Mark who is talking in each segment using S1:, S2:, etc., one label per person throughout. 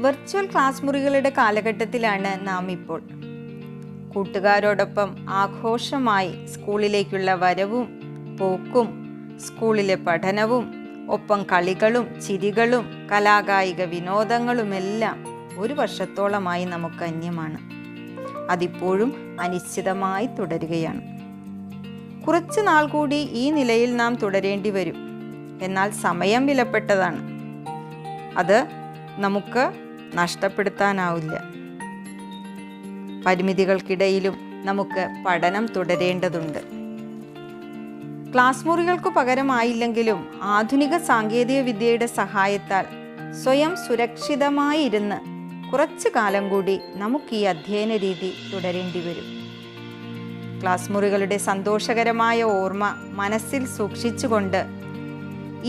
S1: Virtual class മുറികളുടെ കാലഘട്ടത്തിലാണ് നാം ഇപ്പോൾ. കൂട്ടുകാരോടൊപ്പം ആഘോഷമായി സ്കൂളിലേക്കുള്ള വരവും പോക്കും, സ്കൂളിലെ പഠനവും, ഒപ്പം കളികളും ചിരികളും കലാകായിക വിനോദങ്ങളുമെല്ലാം ഒരു വർഷത്തോളമായി നമുക്ക് അന്യമാണ്. അതിപ്പോഴും അനിശ്ചിതമായി തുടരുകയാണ്. കുറച്ചു നാൾ കൂടി ഈ നിലയിൽ നാം തുടരേണ്ടി വരും. എന്നാൽ സമയം വിലപ്പെട്ടതാണ്. അത് നമുക്ക് നഷ്ടപ്പെടുത്താനാവില്ല. പരിമിതികൾക്കിടയിലും നമുക്ക് പഠനം തുടരേണ്ടതുണ്ട്. ക്ലാസ് മുറികൾക്കു പകരമായില്ലെങ്കിലും ആധുനിക സാങ്കേതിക വിദ്യയുടെ സഹായത്താൽ സ്വയം സുരക്ഷിതമായി ഇരുന്ന് കുറച്ചു കാലം കൂടി നമുക്ക് ഈ അധ്യയന രീതി തുടരേണ്ടി വരും. ക്ലാസ് മുറികളുടെ സന്തോഷകരമായ ഓർമ്മ മനസ്സിൽ സൂക്ഷിച്ചുകൊണ്ട്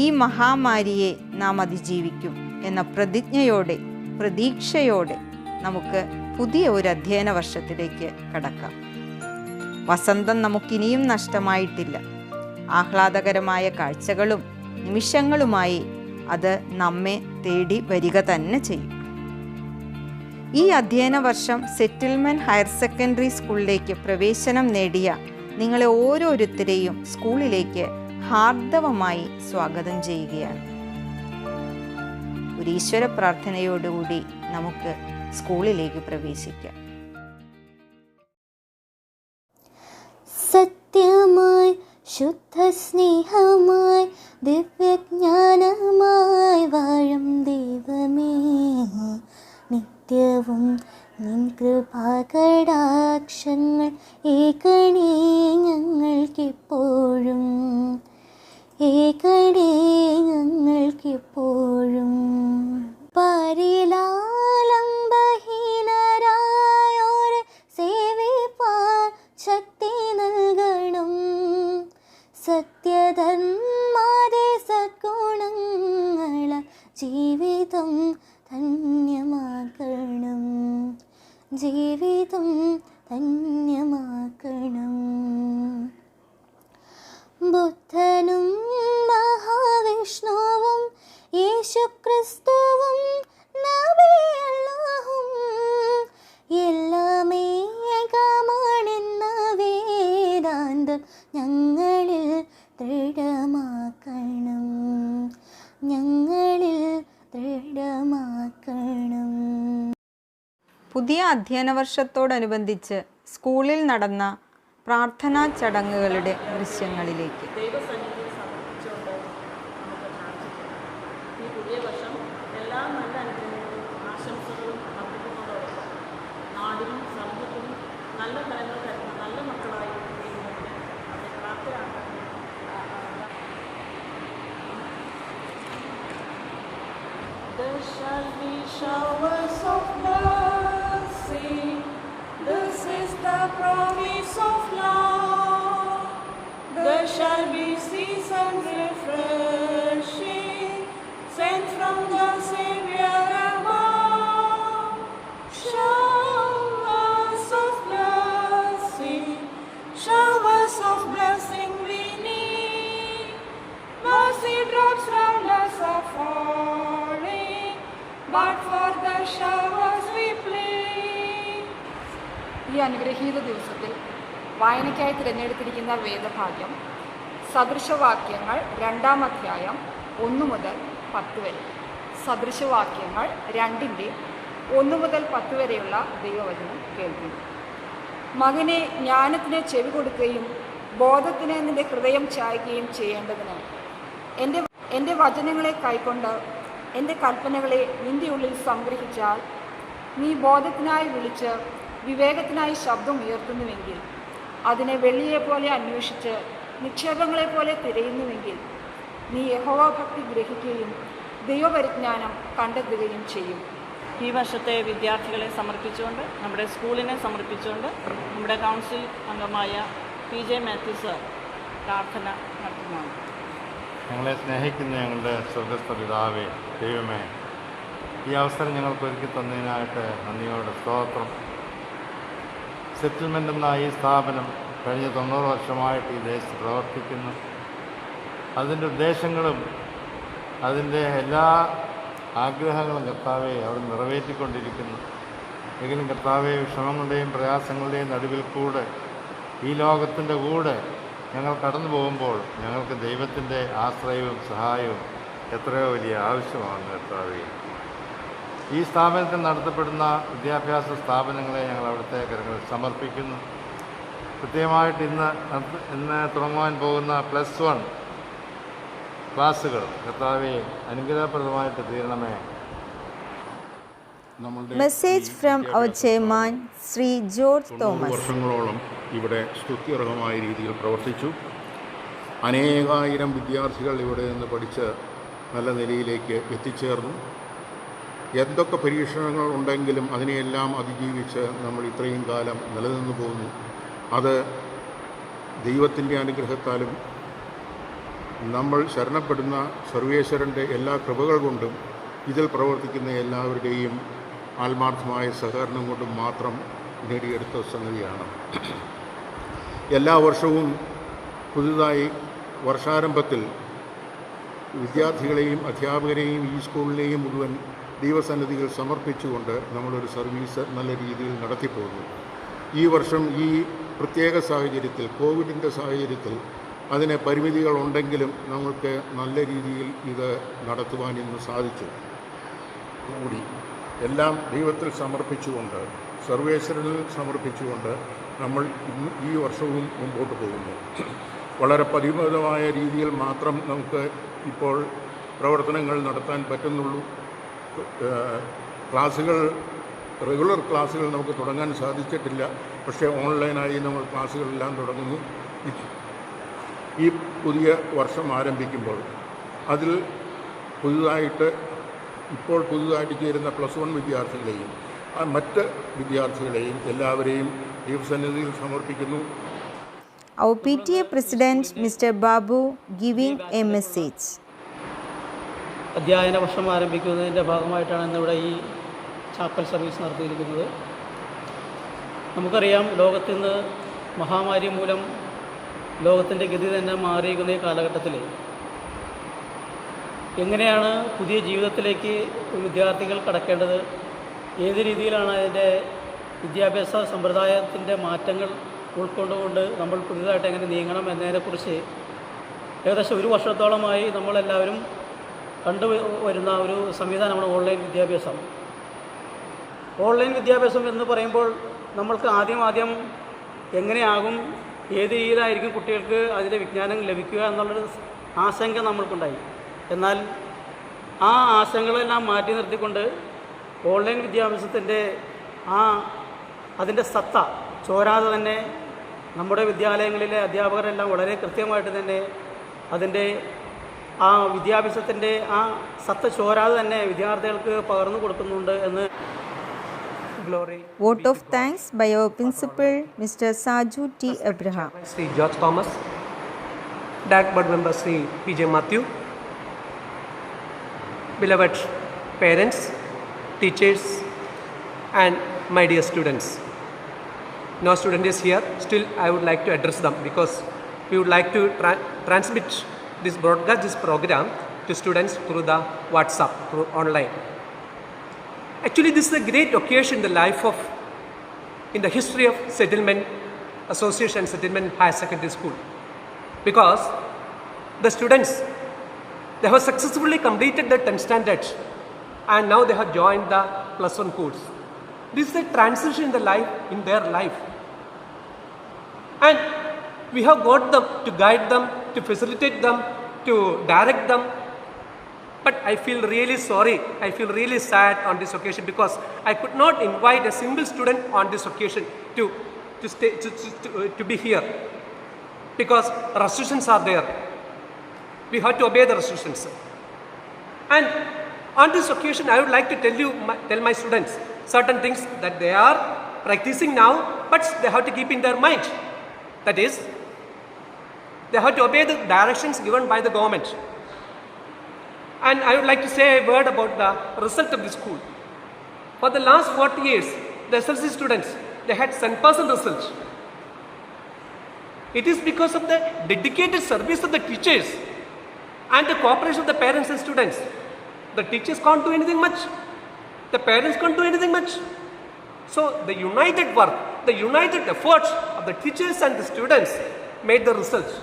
S1: ഈ മഹാമാരിയെ നാം അതിജീവിക്കും എന്ന പ്രതിജ്ഞയോടെ, പ്രതീക്ഷയോടെ നമുക്ക് പുതിയ ഒരു അധ്യയന വർഷത്തിലേക്ക് കടക്കാം. വസന്തം നമുക്കിനിയും നഷ്ടമായിട്ടില്ല. ആഹ്ലാദകരമായ കാഴ്ചകളും നിമിഷങ്ങളുമായി അത് നമ്മെ തേടി വരിക തന്നെ ചെയ്യും. ഈ അധ്യയന വർഷം സെറ്റിൽമെൻറ്റ് ഹയർ സെക്കൻഡറി സ്കൂളിലേക്ക് പ്രവേശനം നേടിയ നിങ്ങളെ ഓരോരുത്തരെയും സ്കൂളിലേക്ക് ഹാർദവമായി സ്വാഗതം ചെയ്യുകയാണ്. ഒരു ഈശ്വര പ്രാർത്ഥനയോടുകൂടി നമുക്ക് സ്കൂളിലേക്ക് പ്രവേശിക്കാം.
S2: സത്യമായി, ശുദ്ധ സ്നേഹമായി, ദിവ്യജ്ഞാനമായി വാഴും ദൈവമേ, നിത്യവും നിൻ കൃപാകടാക്ഷങ്ങൾ ഏകണേ ഞങ്ങൾക്കെപ്പോഴും, ഏകണേ ഞങ്ങൾക്കെപ്പോഴും. പരിലാലംബഹീനരായോരെ സേവിപ്പാൻ ശക്തി നൽകണം. സത്യധർമാദി സദ്ഗുണങ്ങള ജീവിതം ധന്യമാക്കണം, ജീവിതം ധന്യമാക്കണം. ബുദ്ധനും മഹാവിഷ്ണുവും യേശുക്രിസ്തുവും നബിയല്ലാഹും എല്ലാം ഏകമാണെന്ന വേദാന്തം ഞങ്ങളിൽ ദൃഢമാക്കണം, ഞങ്ങളിൽ ദൃഢമാക്കണം.
S1: പുതിയ അധ്യയന വർഷത്തോടനുബന്ധിച്ച് സ്കൂളിൽ നടന്ന പ്രാർത്ഥനാ ചടങ്ങുകളുടെ ദൃശ്യങ്ങളിലേക്ക്.
S3: ദൈവസന്നിധിയിൽ സമർപ്പിച്ചുകൊണ്ട് നമുക്ക് പ്രാർത്ഥിക്കാം. ഈ പുതിയ വർഷം എല്ലാ നല്ല അനുഗ്രഹങ്ങളും ആശംസകളും അർപ്പിക്കുന്നതോടൊപ്പം നാടിനും സമൂഹത്തിനും നല്ല ഫലങ്ങൾ തരുന്ന നല്ല മക്കളായി തീരുന്നതിന് അവരെ പ്രാപ്തരാക്കാൻ There shall be showers of blessing. This is the promise of love. There shall be season refreshing, sent from the Savior above. Showers of blessing, showers of blessing we need. Mercy drops round us are falling, but for the showers we plead.
S4: ഈ അനുഗ്രഹീത ദിവസത്തിൽ വായനയ്ക്കായി തിരഞ്ഞെടുത്തിരിക്കുന്ന വേദഭാഗ്യം സദൃശവാക്യങ്ങൾ 2-ാം അധ്യായം 1 മുതൽ 10 വരെ. സദൃശവാക്യങ്ങൾ 2-ന്റെ 1 മുതൽ 10 വരെയുള്ള ദൈവവചനം കേൾക്കുന്നു. മകനെ, ജ്ഞാനത്തിന് ചെവി കൊടുക്കുകയും ബോധത്തിന് നിന്റെ ഹൃദയം ചായ്ക്കുകയും ചെയ്യേണ്ടതിന് എൻ്റെ വചനങ്ങളെ കൈക്കൊണ്ട് എൻ്റെ കൽപ്പനകളെ നിൻ്റെ ഉള്ളിൽ സംഗ്രഹിച്ചാൽ നീ ബോധത്തിനായി വിളിച്ച് വിവേകത്തിനായി ശബ്ദം ഉയർത്തുന്നുവെങ്കിൽ, അതിനെ വെള്ളിയെപ്പോലെ അന്വേഷിച്ച് നിക്ഷേപങ്ങളെപ്പോലെ തിരയുന്നുവെങ്കിൽ, നീ യഹോവാഭക്തി ഗ്രഹിക്കുകയും ദൈവപരിജ്ഞാനം കണ്ടെത്തുകയും ചെയ്യും.
S3: ഈ വർഷത്തെ വിദ്യാർത്ഥികളെ സമർപ്പിച്ചുകൊണ്ട്, നമ്മുടെ സ്കൂളിനെ സമർപ്പിച്ചുകൊണ്ട് നമ്മുടെ കൗൺസിൽ അംഗമായ PJ മാത്യു സർ പ്രാർത്ഥന നടത്തുന്നതാണ്.
S5: ഞങ്ങളെ സ്നേഹിക്കുന്ന ഞങ്ങളുടെ സ്വർഗസ്ഥ പിതാവേ, ദൈവമേ, ഈ അവസരം ഞങ്ങൾക്ക് ഒരുക്കി തന്നതിനായിട്ട് നന്ദിയോടെ സ്തോത്രം. സെറ്റിൽമെൻ്റ് എന്ന ഈ സ്ഥാപനം കഴിഞ്ഞ 90 വർഷമായിട്ട് ഈ ദേശത്ത് പ്രവർത്തിക്കുന്നു. അതിൻ്റെ ഉദ്ദേശങ്ങളും അതിൻ്റെ എല്ലാ ആഗ്രഹങ്ങളും കർത്താവെ അവിടെ നിറവേറ്റിക്കൊണ്ടിരിക്കുന്നു. എങ്കിലും കർത്താവെ വിഷമങ്ങളുടെയും പ്രയാസങ്ങളുടെയും നടുവിൽ കൂടെ ഈ ലോകത്തിൻ്റെ കൂടെ ഞങ്ങൾ കടന്നു പോകുമ്പോൾ ഞങ്ങൾക്ക് ദൈവത്തിൻ്റെ ആശ്രയവും സഹായവും എത്രയോ വലിയ ആവശ്യമാണ് കർത്താവെ. ഈ സ്ഥാപനത്തിൽ നടത്തപ്പെടുന്ന വിദ്യാഭ്യാസ സ്ഥാപനങ്ങളെ ഞങ്ങൾ അവിടുത്തെ കരങ്ങളിൽ സമർപ്പിക്കുന്നു. കൃത്യമായിട്ട് ഇന്ന് തുടങ്ങുവാൻ പോകുന്ന +1 ക്ലാസ്സുകൾ കർത്താവെ അനുഗ്രഹപ്രദമായിട്ട് തീരണമേ.
S1: Message from our chairman Shri George
S6: 90
S1: Thomas.
S6: വർഷങ്ങളോളം ഇവിടെ സ്തുത്യർഹമായ രീതിയിൽ പ്രവർത്തിച്ചു. അനേകായിരം വിദ്യാർത്ഥികൾ ഇവിടെ നിന്ന് പഠിച്ച് നല്ല നിലയിലേക്ക് എത്തിച്ചേർന്നു. എന്തൊക്കെ പരീക്ഷണങ്ങൾ ഉണ്ടെങ്കിലും അതിനെയെല്ലാം അതിജീവിച്ച് നമ്മൾ ഇത്രയും കാലം നിലനിന്നു പോകുന്നു. അത് ദൈവത്തിൻ്റെ അനുഗ്രഹത്താലും നമ്മൾ ശരണപ്പെടുന്ന സർവേശ്വരൻ്റെ എല്ലാ കൃപകൾ കൊണ്ടും ഇതിൽ പ്രവർത്തിക്കുന്ന എല്ലാവരുടെയും ആത്മാർത്ഥമായ സഹകരണം കൊണ്ടും മാത്രം നേടിയെടുത്ത സംഗതിയാണ്. എല്ലാ വർഷവും പുതുതായി വർഷാരംഭത്തിൽ വിദ്യാർത്ഥികളെയും അധ്യാപകരെയും ഈ സ്കൂളിലെയും മുഴുവൻ ദൈവസന്നിധികൾ സമർപ്പിച്ചുകൊണ്ട് നമ്മളൊരു സർവീസ് നല്ല രീതിയിൽ നടത്തിപ്പോകുന്നു. ഈ വർഷം ഈ പ്രത്യേക സാഹചര്യത്തിൽ, കോവിഡിൻ്റെ സാഹചര്യത്തിൽ അതിന് പരിമിതികളുണ്ടെങ്കിലും നമുക്ക് നല്ല രീതിയിൽ ഇത് നടത്തുവാൻ ഇന്ന് സാധിച്ചു. കൂടി എല്ലാം ദൈവത്തിൽ സമർപ്പിച്ചുകൊണ്ട്, സർവേശ്വരനിൽ സമർപ്പിച്ചുകൊണ്ട് നമ്മൾ ഇന്ന് ഈ വർഷവും മുമ്പോട്ട് പോകുന്നു. വളരെ പരിമിതമായ രീതിയിൽ മാത്രം നമുക്ക് ഇപ്പോൾ പ്രവർത്തനങ്ങൾ നടത്താൻ പറ്റുന്നുള്ളൂ. റെഗുലർ ക്ലാസ്സുകൾ നമുക്ക് തുടങ്ങാൻ സാധിച്ചിട്ടില്ല. പക്ഷേ ഓൺലൈനായി നമ്മൾ ക്ലാസ്സുകളെല്ലാം തുടങ്ങുന്നു. ഈ പുതിയ വർഷം ആരംഭിക്കുമ്പോൾ അതിൽ ഇപ്പോൾ പുതുതായിട്ട് ചേരുന്ന +1 വിദ്യാർത്ഥികളെയും മറ്റ് വിദ്യാർത്ഥികളെയും എല്ലാവരെയും ദൈവസന്നിധിയിൽ സമർപ്പിക്കുന്നു.
S1: Our PTA President Mr. Babu giving a message.
S7: അധ്യയന വർഷം ആരംഭിക്കുന്നതിൻ്റെ ഭാഗമായിട്ടാണ് ഇന്നിവിടെ ഈ ചാപ്പൽ സർവീസ് നടത്തിയിരിക്കുന്നത്. നമുക്കറിയാം, ലോകത്തിൽ നിന്ന് മഹാമാരി മൂലം ലോകത്തിൻ്റെ ഗതി തന്നെ മാറിയിരിക്കുന്ന ഈ കാലഘട്ടത്തിൽ എങ്ങനെയാണ് പുതിയ ജീവിതത്തിലേക്ക് വിദ്യാർത്ഥികൾ കടക്കേണ്ടത്, ഏത് രീതിയിലാണ് അതിൻ്റെ വിദ്യാഭ്യാസ സമ്പ്രദായത്തിൻ്റെ മാറ്റങ്ങൾ ഉൾക്കൊണ്ടുകൊണ്ട് നമ്മൾ പുതിയതായിട്ട് എങ്ങനെ നീങ്ങണം എന്നതിനെക്കുറിച്ച് ഏകദേശം 1 വർഷത്തോളമായി നമ്മളെല്ലാവരും കണ്ടുവരുന്ന ഒരു സംവിധാനമാണ് ഓൺലൈൻ വിദ്യാഭ്യാസം. ഓൺലൈൻ വിദ്യാഭ്യാസം എന്ന് പറയുമ്പോൾ നമ്മൾക്ക് ആദ്യം എങ്ങനെയാകും, ഏത് രീതിയിലായിരിക്കും കുട്ടികൾക്ക് അതിൻ്റെ വിജ്ഞാനം ലഭിക്കുക എന്നുള്ളൊരു ആശങ്ക നമ്മൾക്കുണ്ടായി. എന്നാൽ ആ ആശങ്കകളെല്ലാം മാറ്റി നിർത്തിക്കൊണ്ട് ഓൺലൈൻ വിദ്യാഭ്യാസത്തിൻ്റെ അതിൻ്റെ സത്ത ചോരാതെ തന്നെ നമ്മുടെ വിദ്യാലയങ്ങളിലെ അധ്യാപകരെല്ലാം വളരെ കൃത്യമായിട്ട് തന്നെ അതിൻ്റെ ആ വിദ്യാഭ്യാസത്തിൻ്റെ ആ സത്ത ചോരാതെ തന്നെ വിദ്യാർത്ഥികൾക്ക് പകർന്നു കൊടുക്കുന്നുണ്ട് എന്ന് glory.
S1: Vote of thanks by our principal Mr. Saju T. Abraham.
S8: Sri George Thomas, Direct Board Member Sri P.J. Matthew, beloved parents, teachers and my dear students. No student is here, still I would like to address them because we would like to transmit broadcast this program to students through the WhatsApp, through online. Actually, this is a great occasion in the history of Settlement Association, Settlement Higher Secondary School, because the students, they have successfully completed the 10th standard and now they have joined the +1 course. This is a transition in their life, and we have got them to guide them, to facilitate them, to direct them. But I feel really sorry, I feel really sad on this occasion because I could not invite a single student on this occasion to be here because restrictions are there. We have to obey the restrictions. And on this occasion, I would like to tell my students certain things that they are practicing now, but they have to keep in their mind. That is, they have to obey the directions given by the government. And I would like to say a word about the result of the school. For the last 40 years, the SLC students, they had 100% result. It is because of the dedicated service of the teachers and the cooperation of the parents and students. The teachers can't do anything much. The parents can't do anything much. So the united work, the united efforts of the teachers and the students made the results.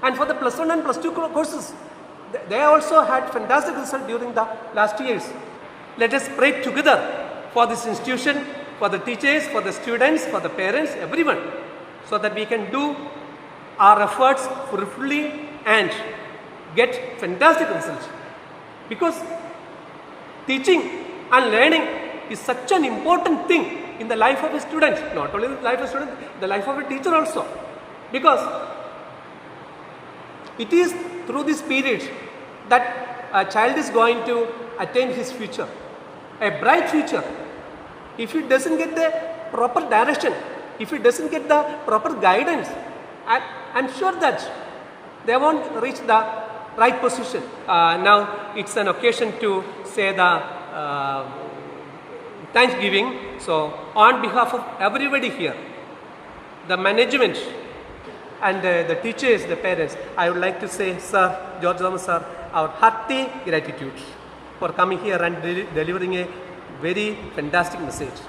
S8: And for the plus 1 and plus 2 courses, they also had fantastic results during the last years. Let us pray together for this institution, for the teachers, for the students, for the parents, everyone, so that we can do our efforts fully and get fantastic results. Because teaching and learning is such an important thing in the life of a student, not only the life of a student, the life of a teacher also. Because it is through this period that a child is going to attain his future, a bright future. If he doesn't get the proper direction, if he doesn't get the proper guidance, I'm sure that they won't reach the right position. Now it's an occasion to say the Thanksgiving. So on behalf of everybody here, the management and the teachers, the parents, I would like to say, Sir, George Thomas Sir, our hearty gratitude for coming here and delivering a very fantastic message.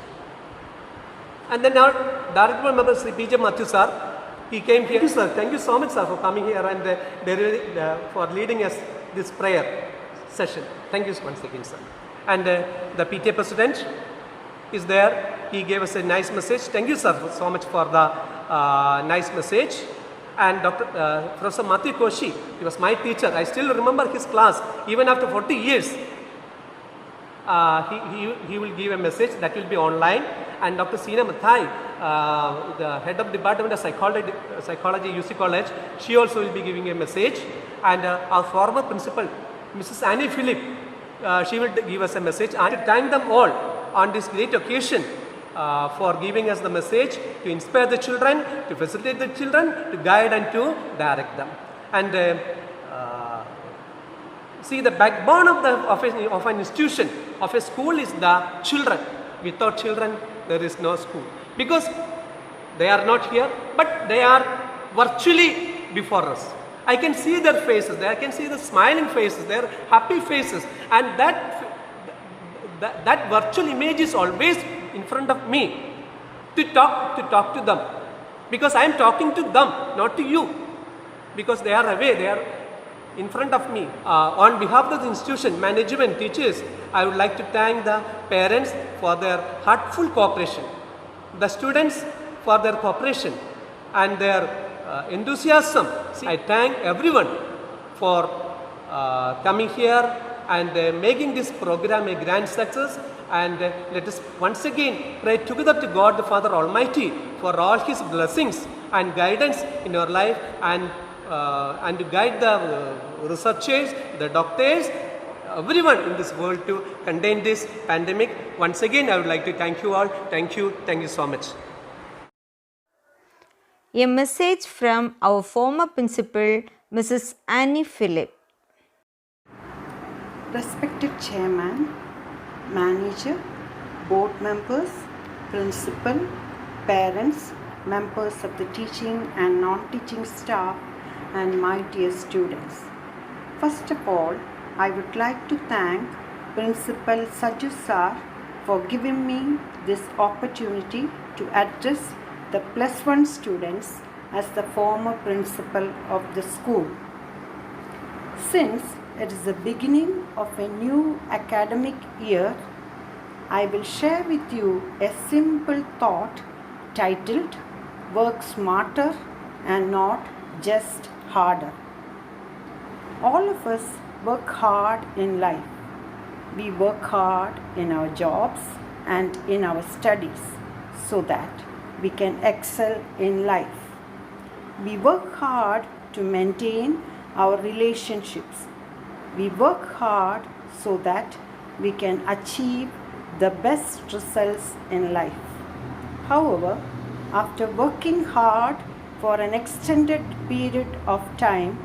S8: And then our director member, Sri P.J. Matthew Sir, he came here. Thank you, sir. Thank you so much, sir, for coming here and for leading us this prayer session. Thank you once again, sir. And the PTA president is there. He gave us a nice message. Thank you, sir, so much for the nice message. And Professor Matthew Koshi, he was my teacher. I still remember his class, even after 40 years. He will give a message that will be online. And Dr. Seena Mathai, the head of Department of Psychology, UC College, she also will be giving a message. And our former principal, Mrs. Annie Philip, she will give us a message. And to thank them all on this great occasion for giving us the message to inspire the children, to facilitate the children, to guide and to direct them. And see, the backbone of an institution, of a school, is the children. Without children, there is no school. Because they are not here, but they are virtually before us. I can see their faces, I can see the smiling faces, their happy faces, and that virtual image is always in front of me to talk to them. Because I am talking to them, not to you. Because they are away, they are in front of me. On behalf of the institution, management, teachers, I would like to thank the parents for their heartful cooperation, the students for their cooperation and their enthusiasm. I thank everyone for coming here and making this program a grand success. And let us once again pray together to God the Father Almighty for all His blessings and guidance in our life, and to guide the researchers, the doctors, everyone in this world to contain this pandemic. Once again, I would like to thank you all. Thank you so much.
S1: A message from our former principal, Mrs. Annie Philip.
S9: Respected Chairman, Manager, Board Members, Principal, Parents, members of the teaching and non-teaching staff, and my dear students. First of all, I would like to thank Principal Sajju Sir for giving me this opportunity to address the plus 1 students as the former principal of the school. Since it is the beginning of a new academic year, I will share with you a simple thought titled "Work Smarter and Not Just Harder." All of us work hard in life. We work hard in our jobs and in our studies so that we can excel in life. We work hard to maintain our relationships. We work hard so that we can achieve the best results in life. However, after working hard for an extended period of time,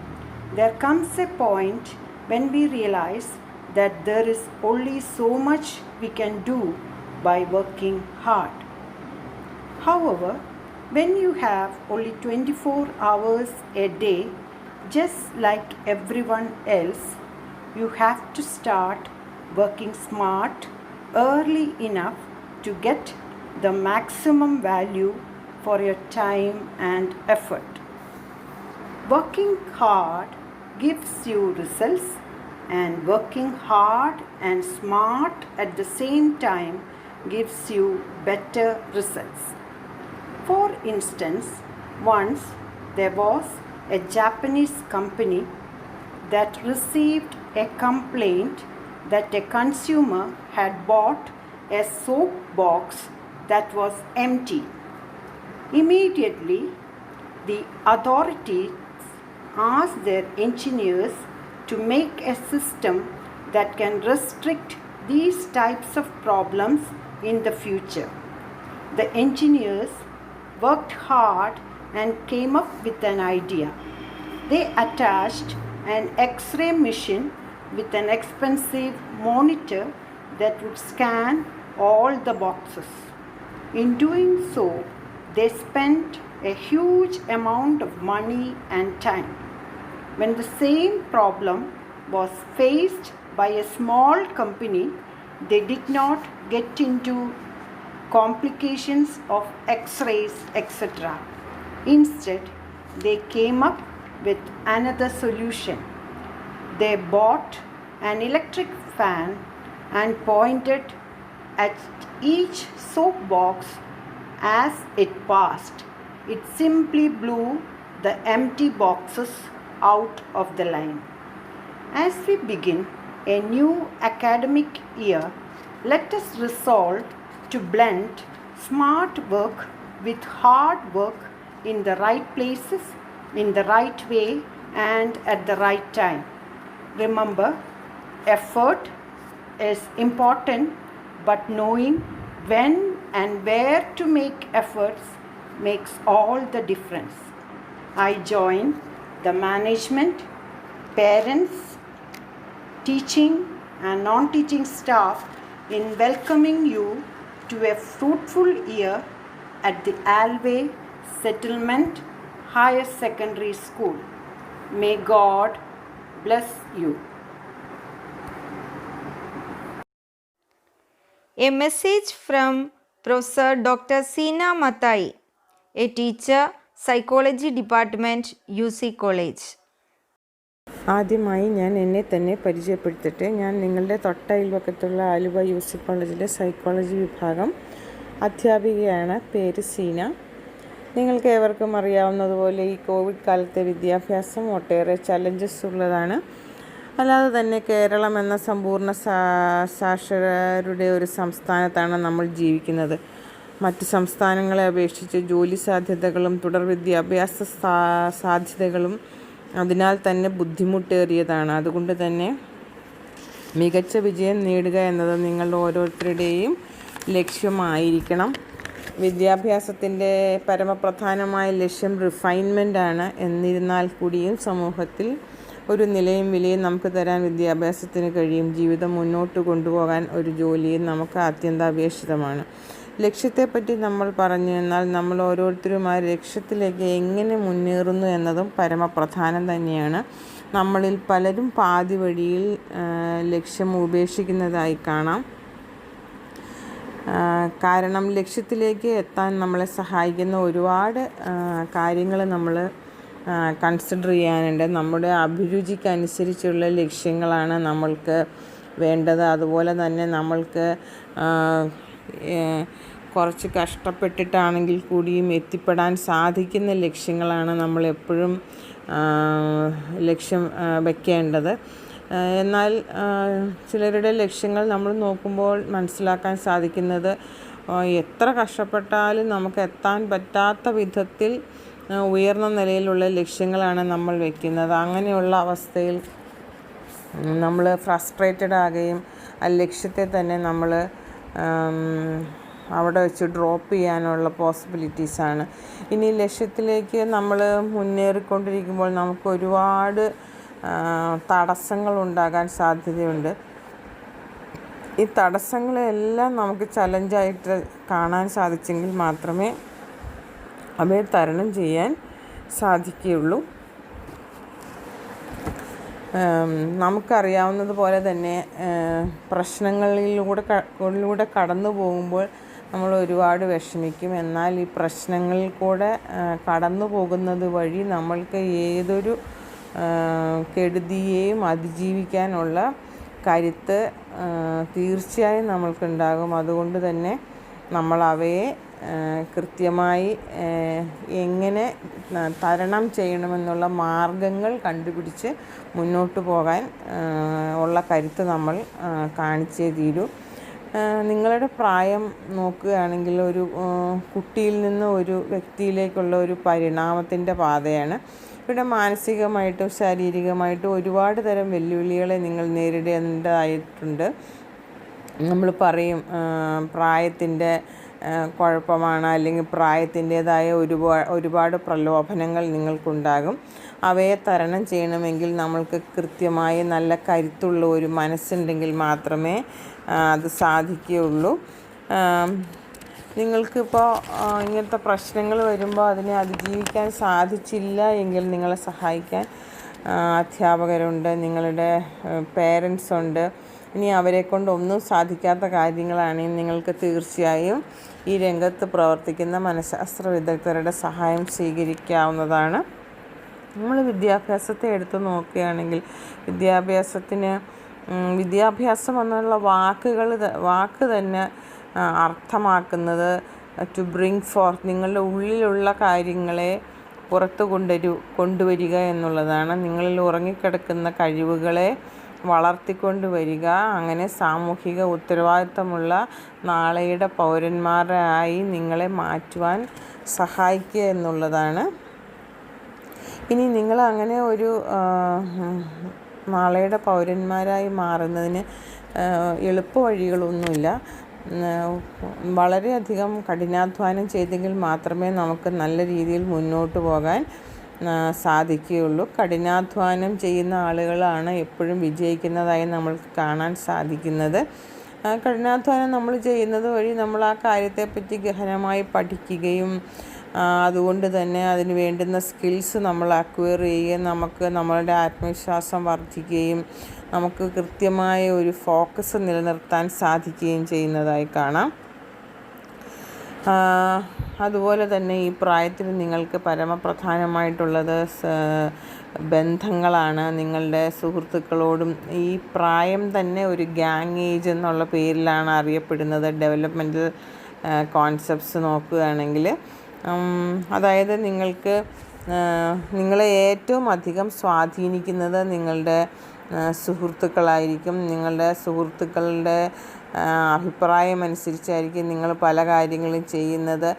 S9: there comes a point when we realize that there is only so much we can do by working hard. However, when you have only 24 hours a day, just like everyone else, you have to start working smart early enough to get the maximum value for your time and effort. Working hard gives you results, and working hard and smart at the same time gives you better results. For instance, once there was a Japanese company that received a complaint that a consumer had bought a soap box that was empty. Immediately, the authorities asked their engineers to make a system that can restrict these types of problems in the future. The engineers worked hard and came up with an idea. They attached an X-ray machine with an expensive monitor that would scan all the boxes. In doing so, they spent a huge amount of money and time. When the same problem was faced by a small company, they did not get into complications of X-rays, etc. Instead, they came up with another solution. They bought an electric fan and pointed at each soap box as it passed. It simply blew the empty boxes out of the line. As we begin a new academic year, let us resolve to blend smart work with hard work in the right places, in the right way, and at the right time. Remember, effort is important, but knowing when and where to make efforts makes all the difference. I join the management, parents, teaching and non-teaching staff in welcoming you to a fruitful year at the Alway Settlement Higher Secondary School. May God bless you.
S1: A message from Professor Dr. Sina Matai, a teacher, Psychology Department, UC College.
S10: ആദ്യമായി ഞാൻ എന്നെ തന്നെ പരിചയപ്പെടുത്തട്ടെ. ഞാൻ നിങ്ങളുടെ തൊട്ടയൽവക്കത്തുള്ള Aluva UC കോളേജിലെ psychology വിഭാഗം അധ്യാപികയാണ്. പേര് സീന. നിങ്ങൾക്ക് ഏവർക്കും അറിയാവുന്നതുപോലെ ഈ കോവിഡ് കാലത്തെ വിദ്യാഭ്യാസം ഒട്ടേറെ ചലഞ്ചസ് ഉള്ളതാണ്. അല്ലാതെ തന്നെ കേരളം എന്ന സമ്പൂർണ്ണ സാക്ഷരരുടെ ഒരു സംസ്ഥാനത്താണ് നമ്മൾ ജീവിക്കുന്നത്. മറ്റ് സംസ്ഥാനങ്ങളെ അപേക്ഷിച്ച് ജോലി സാധ്യതകളും തുടർ വിദ്യാഭ്യാസ സാധ്യതകളും അതിനാൽ തന്നെ ബുദ്ധിമുട്ടേറിയതാണ്. അതുകൊണ്ട് തന്നെ മികച്ച വിജയം നേടുക എന്നത് നിങ്ങളുടെ ഓരോരുത്തരുടെയും ലക്ഷ്യമായിരിക്കണം. വിദ്യാഭ്യാസത്തിൻ്റെ പരമപ്രധാനമായ ലക്ഷ്യം റിഫൈൻമെൻ്റ് ആണ്. എന്നിരുന്നാൽ കൂടിയും സമൂഹത്തിൽ ഒരു നിലയും വിലയും നമുക്ക് തരാൻ വിദ്യാഭ്യാസത്തിന് കഴിയും. ജീവിതം മുന്നോട്ട് കൊണ്ടുപോകാൻ ഒരു ജോലിയും നമുക്ക് അത്യന്താപേക്ഷിതമാണ്. ലക്ഷ്യത്തെപ്പറ്റി നമ്മൾ പറഞ്ഞു എന്നാൽ നമ്മൾ ഓരോരുത്തരും ആ ലക്ഷ്യത്തിലേക്ക് എങ്ങനെ മുന്നേറുന്നു എന്നതും പരമപ്രധാനം തന്നെയാണ്. നമ്മളിൽ പലരും പാതി വഴിയിൽ ലക്ഷ്യം ഉപേക്ഷിക്കുന്നതായി കാണാം. കാരണം ലക്ഷ്യത്തിലേക്ക് എത്താൻ നമ്മളെ സഹായിക്കുന്ന ഒരുപാട് കാര്യങ്ങൾ നമ്മൾ കൺസിഡർ ചെയ്യാനുണ്ട്. നമ്മുടെ അഭിരുചിക്കനുസരിച്ചുള്ള ലക്ഷ്യങ്ങളാണ് നമ്മൾക്ക് വേണ്ടത്. അതുപോലെ തന്നെ നമ്മൾക്ക് കുറച്ച് കഷ്ടപ്പെട്ടിട്ടാണെങ്കിൽ കൂടിയും എത്തിപ്പെടാൻ സാധിക്കുന്ന ലക്ഷ്യങ്ങളാണ് നമ്മളെപ്പോഴും ലക്ഷ്യം വയ്ക്കേണ്ടത്. എന്നാൽ ചിലരുടെ ലക്ഷ്യങ്ങൾ നമ്മൾ നോക്കുമ്പോൾ മനസ്സിലാക്കാൻ സാധിക്കുന്നത് എത്ര കഷ്ടപ്പെട്ടാലും നമുക്ക് എത്താൻ പറ്റാത്ത വിധത്തിൽ ഉയർന്ന നിലയിലുള്ള ലക്ഷ്യങ്ങളാണ് നമ്മൾ വയ്ക്കുന്നത്. അങ്ങനെയുള്ള അവസ്ഥയിൽ നമ്മൾ ഫ്രസ്ട്രേറ്റഡ് ആകുകയും ആ ലക്ഷ്യത്തെ തന്നെ നമ്മൾ അവിടെ വെച്ച് ഡ്രോപ്പ് ചെയ്യാനുള്ള പോസിബിലിറ്റീസാണ്. ഇനി ലക്ഷ്യത്തിലേക്ക് നമ്മൾ മുന്നേറിക്കൊണ്ടിരിക്കുമ്പോൾ നമുക്ക് ഒരുപാട് തടസ്സങ്ങളുണ്ടാകാൻ സാധ്യതയുണ്ട്. ഈ തടസ്സങ്ങളെല്ലാം നമുക്ക് ചലഞ്ചായിട്ട് കാണാൻ സാധിച്ചെങ്കിൽ മാത്രമേ അവയെ തരണം ചെയ്യാൻ സാധിക്കുകയുള്ളൂ. നമുക്കറിയാവുന്നതുപോലെ തന്നെ പ്രശ്നങ്ങളിലൂടെ കടന്നു പോകുമ്പോൾ നമ്മൾ ഒരുപാട് വിഷമിക്കും. എന്നാൽ ഈ പ്രശ്നങ്ങളിൽ കൂടെ കടന്നു പോകുന്നത് വഴി നമ്മൾക്ക് ഏതൊരു കെടുതിയെയും അതിജീവിക്കാനുള്ള കരുത്ത് തീർച്ചയായും നമ്മൾക്കുണ്ടാകും. അതുകൊണ്ട് തന്നെ നമ്മൾ അവയെ കൃത്യമായി എങ്ങനെ തരണം ചെയ്യണമെന്നുള്ള മാർഗങ്ങൾ കണ്ടുപിടിച്ച് മുന്നോട്ട് പോകാൻ ഉള്ള കരുത്ത് നമ്മൾ കാണിച്ചേ തീരൂ. നിങ്ങളുടെ പ്രായം നോക്കുകയാണെങ്കിൽ ഒരു കുട്ടിയിൽ നിന്ന് ഒരു വ്യക്തിയിലേക്കുള്ള ഒരു പരിണാമത്തിൻ്റെ പാതയാണ്. ഇവിടെ മാനസികമായിട്ടും ശാരീരികമായിട്ടും ഒരുപാട് തരം വെല്ലുവിളികളെ നിങ്ങൾ നേരിടേണ്ടതായിട്ടുണ്ട്. നമ്മൾ പറയും പ്രായത്തിൻ്റെ കുഴപ്പമാണ്, അല്ലെങ്കിൽ പ്രായത്തിൻ്റേതായ ഒരുപാട് പ്രലോഭനങ്ങൾ നിങ്ങൾക്കുണ്ടാകും. അവയെ തരണം ചെയ്യണമെങ്കിൽ നമ്മൾക്ക് കൃത്യമായി നല്ല കരുത്തുള്ള ഒരു മനസ്സുണ്ടെങ്കിൽ മാത്രമേ അത് സാധിക്കുകയുള്ളൂ. നിങ്ങൾക്കിപ്പോൾ ഇങ്ങനത്തെ പ്രശ്നങ്ങൾ വരുമ്പോൾ അതിനെ അതിജീവിക്കാൻ സാധിച്ചില്ല എങ്കിൽ നിങ്ങളെ സഹായിക്കാൻ അധ്യാപകരുണ്ട്, നിങ്ങളുടെ പേരൻസ് ഉണ്ട്. ഇനി അവരെ കൊണ്ട് ഒന്നും സാധിക്കാത്ത കാര്യങ്ങളാണെങ്കിൽ നിങ്ങൾക്ക് തീർച്ചയായും ഈ രംഗത്ത് പ്രവർത്തിക്കുന്ന മനഃശാസ്ത്ര വിദഗ്ധരുടെ സഹായം സ്വീകരിക്കാവുന്നതാണ്. നമ്മൾ വിദ്യാഭ്യാസത്തെ എടുത്തു നോക്കുകയാണെങ്കിൽ വിദ്യാഭ്യാസം എന്നുള്ള വാക്ക് തന്നെ അർത്ഥമാക്കുന്നത് ടു ബ്രിങ് ഫോർത്ത്, നിങ്ങളുടെ ഉള്ളിലുള്ള കാര്യങ്ങളെ പുറത്ത് കൊണ്ടുവരിക എന്നുള്ളതാണ്. നിങ്ങളിൽ ഉറങ്ങിക്കിടക്കുന്ന കഴിവുകളെ വളർത്തിക്കൊണ്ടുവരിക, അങ്ങനെ സാമൂഹിക ഉത്തരവാദിത്തമുള്ള നാളെയുടെ പൗരന്മാരായി നിങ്ങളെ മാറ്റുവാൻ സഹായിക്കുക എന്നുള്ളതാണ്. ഇനി നിങ്ങൾ അങ്ങനെ ഒരു നാളെയുടെ പൗരന്മാരായി മാറുന്നതിന് എളുപ്പ വഴികളൊന്നുമില്ല. വളരെയധികം കഠിനാധ്വാനം ചെയ്തെങ്കിൽ മാത്രമേ നമുക്ക് നല്ല രീതിയിൽ മുന്നോട്ട് പോകാൻ സാധിക്കുകയുള്ളൂ. കഠിനാധ്വാനം ചെയ്യുന്ന ആളുകളാണ് എപ്പോഴും വിജയിക്കുന്നതായി നമ്മൾക്ക് കാണാൻ സാധിക്കുന്നത്. കഠിനാധ്വാനം നമ്മൾ ചെയ്യുന്നത് വഴി നമ്മൾ ആ കാര്യത്തെപ്പറ്റി ഗഹനമായി പഠിക്കുകയും അതുകൊണ്ട് തന്നെ അതിന് വേണ്ടുന്ന സ്കിൽസ് നമ്മൾ അക്വയർ ചെയ്യുകയും നമുക്ക് നമ്മളുടെ ആത്മവിശ്വാസം വർദ്ധിക്കുകയും നമുക്ക് കൃത്യമായ ഒരു ഫോക്കസ് നിലനിർത്താൻ സാധിക്കുകയും ചെയ്യുന്നതായി കാണാം. അതുപോലെ തന്നെ ഈ പ്രായത്തിൽ നിങ്ങൾക്ക് പരമപ്രധാനമായിട്ടുള്ളത് ബന്ധങ്ങളാണ്. നിങ്ങളുടെ സുഹൃത്തുക്കളോടും ഈ പ്രായം തന്നെ ഒരു ഗാങ് ഏജ് എന്നുള്ള പേരിലാണ് അറിയപ്പെടുന്നത്. ഡെവലപ്മെൻറ്റൽ കോൺസെപ്റ്റ്സ് നോക്കുകയാണെങ്കിൽ, അതായത് നിങ്ങളെ ഏറ്റവും അധികം സ്വാധീനിക്കുന്നത് നിങ്ങളുടെ സുഹൃത്തുക്കളായിരിക്കും. നിങ്ങളുടെ സുഹൃത്തുക്കളുടെ അഭിപ്രായമനുസരിച്ചായിരിക്കും നിങ്ങൾ പല കാര്യങ്ങളും ചെയ്യുന്നത്.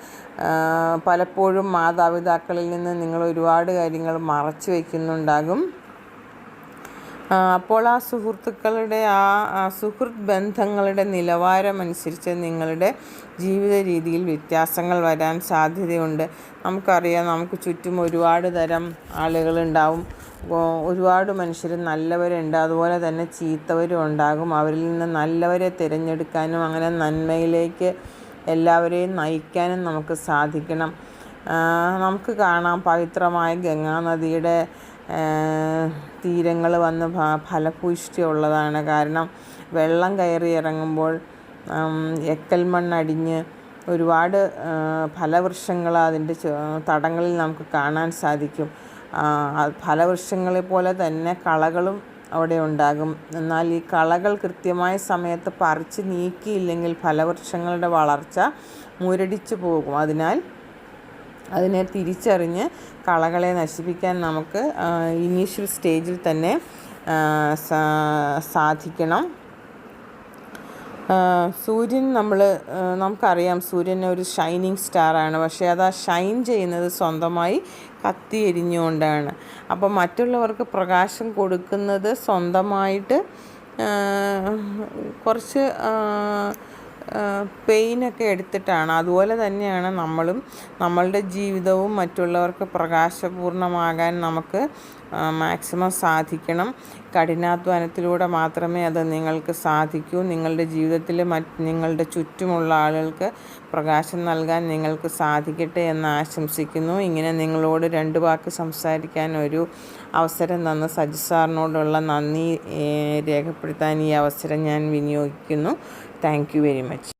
S10: പലപ്പോഴും മാതാപിതാക്കളിൽ നിന്ന് നിങ്ങൾ ഒരുപാട് കാര്യങ്ങൾ മറച്ചു വയ്ക്കുന്നുണ്ടാകും. അപ്പോൾ ആ സുഹൃത്തുക്കളുടെ സുഹൃത്ത് ബന്ധങ്ങളുടെ നിലവാരമനുസരിച്ച് നിങ്ങളുടെ ജീവിത രീതിയിൽ വ്യത്യാസങ്ങൾ വരാൻ സാധ്യതയുണ്ട്. നമുക്കറിയാം, നമുക്ക് ചുറ്റും ഒരുപാട് തരം ആളുകളുണ്ടാവും. ഒരുപാട് മനുഷ്യർ നല്ലവരുണ്ട്, അതുപോലെ തന്നെ ചീത്തവരും ഉണ്ടാകും. അവരിൽ നിന്ന് നല്ലവരെ തിരഞ്ഞെടുക്കാനും അങ്ങനെ നന്മയിലേക്ക് എല്ലാവരെയും നയിക്കാനും നമുക്ക് സാധിക്കണം. നമുക്ക് കാണാം, പവിത്രമായ ഗംഗാനദിയുടെ തീരങ്ങൾ വന്ന് ഫലഭൂയിഷ്ടിയുള്ളതാണ്. കാരണം വെള്ളം കയറി ഇറങ്ങുമ്പോൾ എക്കൽ മണ്ണടിഞ്ഞ് ഒരുപാട് ഫലവൃക്ഷങ്ങൾ അതിൻ്റെ തടങ്ങളിൽ നമുക്ക് കാണാൻ സാധിക്കും. ഫലവൃക്ഷങ്ങളെ പോലെ തന്നെ കളകളും അവിടെ ഉണ്ടാകും. എന്നാൽ ഈ കളകൾ കൃത്യമായ സമയത്ത് പറിച്ച് നീക്കിയില്ലെങ്കിൽ ഫലവൃക്ഷങ്ങളുടെ വളർച്ച മുരടിച്ചു പോകും. അതിനാൽ അതിനെ തിരിച്ചറിഞ്ഞ് കളകളെ നശിപ്പിക്കാൻ നമുക്ക് ഇനീഷ്യൽ സ്റ്റേജിൽ തന്നെ സാധിക്കണം. സൂര്യൻ നമുക്കറിയാം, സൂര്യൻ ഒരു ഷൈനിങ് സ്റ്റാറാണ്. പക്ഷേ അത് ആ ഷൈൻ ചെയ്യുന്നത് സ്വന്തമായി കത്തി എരിഞ്ഞുകൊണ്ടാണ്. അപ്പോൾ മറ്റുള്ളവർക്ക് പ്രകാശം കൊടുക്കുന്നത് സ്വന്തമായിട്ട് കുറച്ച് പെയിനൊക്കെ എടുത്തിട്ടാണ്. അതുപോലെ തന്നെയാണ് നമ്മളുടെ ജീവിതവും മറ്റുള്ളവർക്ക് പ്രകാശപൂർണ്ണമാകാൻ നമുക്ക് മാക്സിമം സാധിക്കണം. കഠിനാധ്വാനത്തിലൂടെ മാത്രമേ അത് നിങ്ങൾക്ക് സാധിക്കൂ. നിങ്ങളുടെ ജീവിതത്തിൽ നിങ്ങളുടെ ചുറ്റുമുള്ള ആളുകൾക്ക് പ്രകാശം നൽകാൻ നിങ്ങൾക്ക് സാധിക്കട്ടെ എന്ന് ആശംസിക്കുന്നു. ഇങ്ങനെ നിങ്ങളോട് 2 വാക്ക് സംസാരിക്കാൻ ഒരു അവസരം തന്ന സജി സാറിനോടുള്ള നന്ദി രേഖപ്പെടുത്താൻ ഈ അവസരം ഞാൻ വിനിയോഗിക്കുന്നു. Thank you very much.